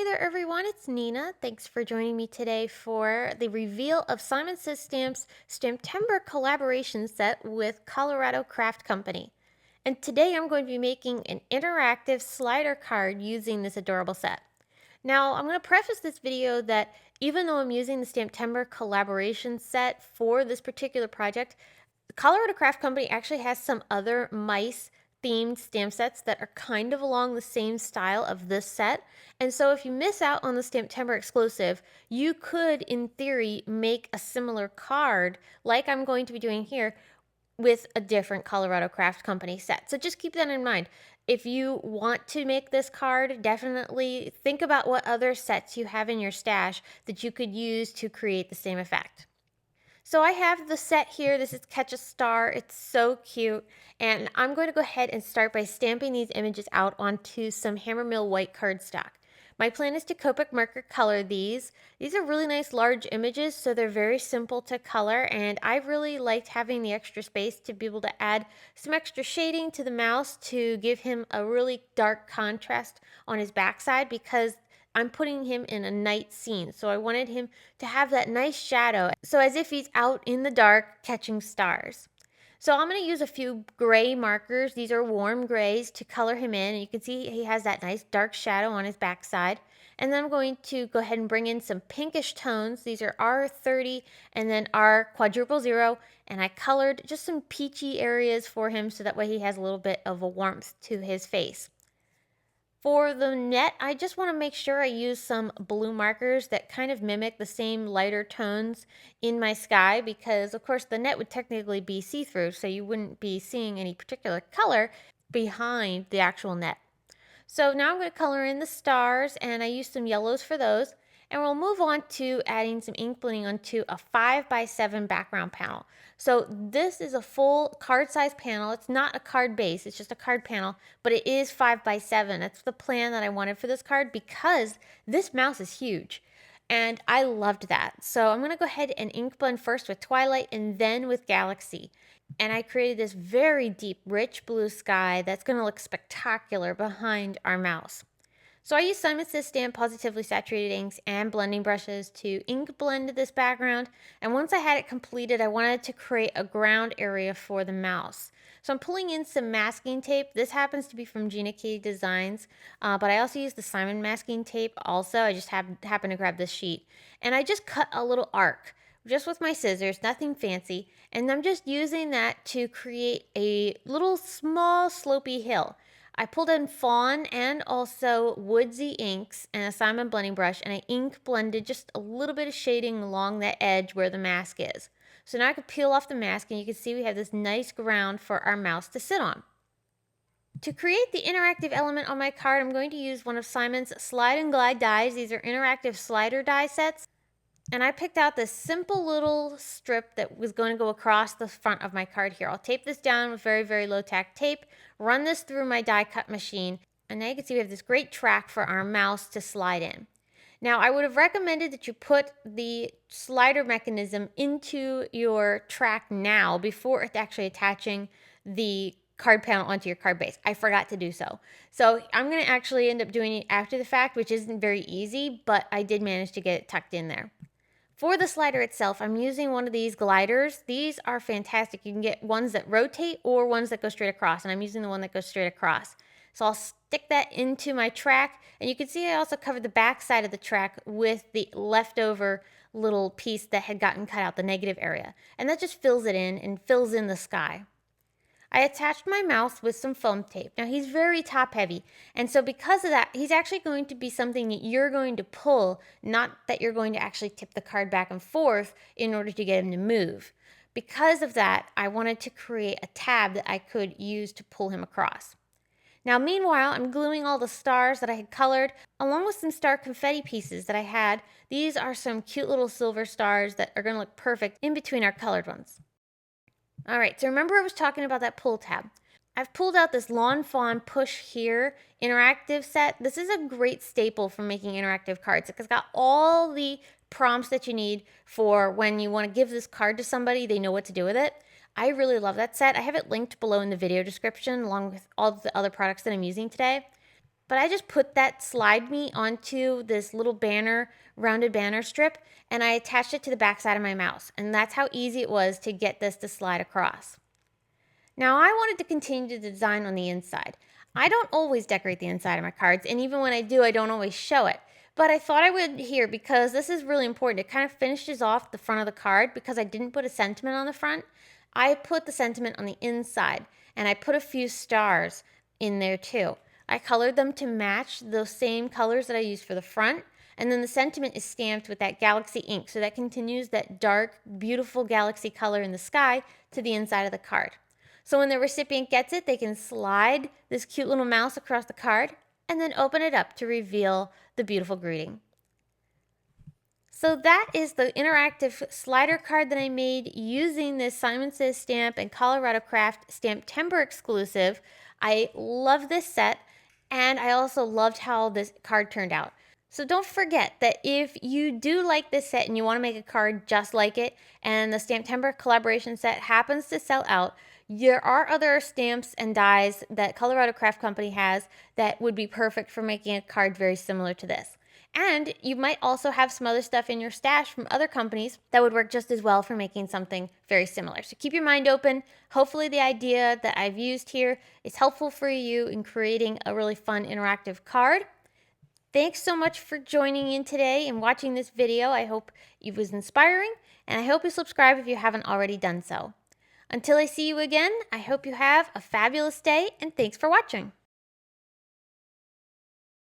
there everyone, it's Nina. Thanks for joining me today for the reveal of Simon Says Stamp's STAMPtember collaboration set with Colorado Craft Company. And today I'm going to be making an interactive slider card using this adorable set. Now I'm going to preface this video that even though I'm using the STAMPtember collaboration set for this particular project, the Colorado Craft Company actually has some other mice themed stamp sets that are kind of along the same style of this set. And so if you miss out on the STAMPtember exclusive, you could, in theory, make a similar card like I'm going to be doing here with a different Colorado Craft Company set. So just keep that in mind. If you want to make this card, definitely think about what other sets you have in your stash that you could use to create the same effect. So I have the set here. This is Catch a Star. It's so cute. And I'm going to go ahead and start by stamping these images out onto some Hammermill white cardstock. My plan is to Copic marker color these. These are really nice large images, so they're very simple to color, and I really liked having the extra space to be able to add some extra shading to the mouse to give him a really dark contrast on his backside because I'm putting him in a night scene, so I wanted him to have that nice shadow, so as if he's out in the dark catching stars. So I'm going to use a few gray markers. These are warm grays to color him in, and you can see he has that nice dark shadow on his backside. And then I'm going to go ahead and bring in some pinkish tones. These are R30 and then R quadruple 0, and I colored just some peachy areas for him so that way he has a little bit of a warmth to his face. For the net, I just want to make sure I use some blue markers that kind of mimic the same lighter tones in my sky because, of course, the net would technically be see-through, so you wouldn't be seeing any particular color behind the actual net. So now I'm going to color in the stars, and I use some yellows for those. And we'll move on to adding some ink blending onto a 5x7 background panel. So this is a full card size panel. It's not a card base, it's just a card panel, but it is 5x7. That's the plan that I wanted for this card because this mouse is huge. And I loved that. So I'm going to go ahead and ink blend first with Twilight and then with Galaxy. And I created this very deep, rich blue sky that's going to look spectacular behind our mouse. So I used Simon Says Stamp Positively Saturated inks and blending brushes to ink blend this background. And once I had it completed, I wanted to create a ground area for the mouse. So I'm pulling in some masking tape. This happens to be from Gina K Designs, but I also used the Simon masking tape also. I just happened to grab this sheet. And I just cut a little arc just with my scissors, nothing fancy. And I'm just using that to create a little small slopey hill. I pulled in Fawn and also Woodsy inks and a Simon blending brush, and I ink blended just a little bit of shading along that edge where the mask is. So now I can peel off the mask and you can see we have this nice ground for our mouse to sit on. To create the interactive element on my card, I'm going to use one of Simon's Slide and Glide dies. These are interactive slider die sets. And I picked out this simple little strip that was going to go across the front of my card here. I'll tape this down with very, very low tack tape, run this through my die cut machine, and now you can see we have this great track for our mouse to slide in. Now, I would have recommended that you put the slider mechanism into your track now before it's actually attaching the card panel onto your card base. I forgot to do so. So I'm going to actually end up doing it after the fact, which isn't very easy, but I did manage to get it tucked in there. For the slider itself, I'm using one of these gliders. These are fantastic. You can get ones that rotate or ones that go straight across, and I'm using the one that goes straight across. So I'll stick that into my track, and you can see I also covered the back side of the track with the leftover little piece that had gotten cut out, the negative area. And that just fills it in and fills in the sky. I attached my mouse with some foam tape. Now he's very top heavy, and so because of that, he's actually going to be something that you're going to pull, not that you're going to actually tip the card back and forth in order to get him to move. Because of that, I wanted to create a tab that I could use to pull him across. Now meanwhile, I'm gluing all the stars that I had colored, along with some star confetti pieces that I had. These are some cute little silver stars that are going to look perfect in between our colored ones. All right, so remember I was talking about that pull tab. I've pulled out this Lawn Fawn Push Here interactive set. This is a great staple for making interactive cards. It's got all the prompts that you need for when you want to give this card to somebody, they know what to do with it. I really love that set. I have it linked below in the video description along with all the other products that I'm using today. but I just put that slide me onto this little banner, rounded banner strip, and I attached it to the back side of my mouse. And that's how easy it was to get this to slide across. Now I wanted to continue the design on the inside. I don't always decorate the inside of my cards, and even when I do, I don't always show it. But I thought I would here because this is really important. It kind of finishes off the front of the card because I didn't put a sentiment on the front. I put the sentiment on the inside, and I put a few stars in there too. I colored them to match those same colors that I used for the front, and then the sentiment is stamped with that galaxy ink, so that continues that dark, beautiful galaxy color in the sky to the inside of the card. So when the recipient gets it, they can slide this cute little mouse across the card and then open it up to reveal the beautiful greeting. So that is the interactive slider card that I made using this Simon Says Stamp and Colorado Craft STAMPtember Exclusive. I love this set, and I also loved how this card turned out. So don't forget that if you do like this set and you want to make a card just like it, and the STAMPtember collaboration set happens to sell out, there are other stamps and dies that Colorado Craft Company has that would be perfect for making a card very similar to this. And you might also have some other stuff in your stash from other companies that would work just as well for making something very similar. So keep your mind open. Hopefully the idea that I've used here is helpful for you in creating a really fun interactive card. Thanks so much for joining in today and watching this video. I hope it was inspiring, and I hope you subscribe if you haven't already done so. Until I see you again, I hope you have a fabulous day, and thanks for watching.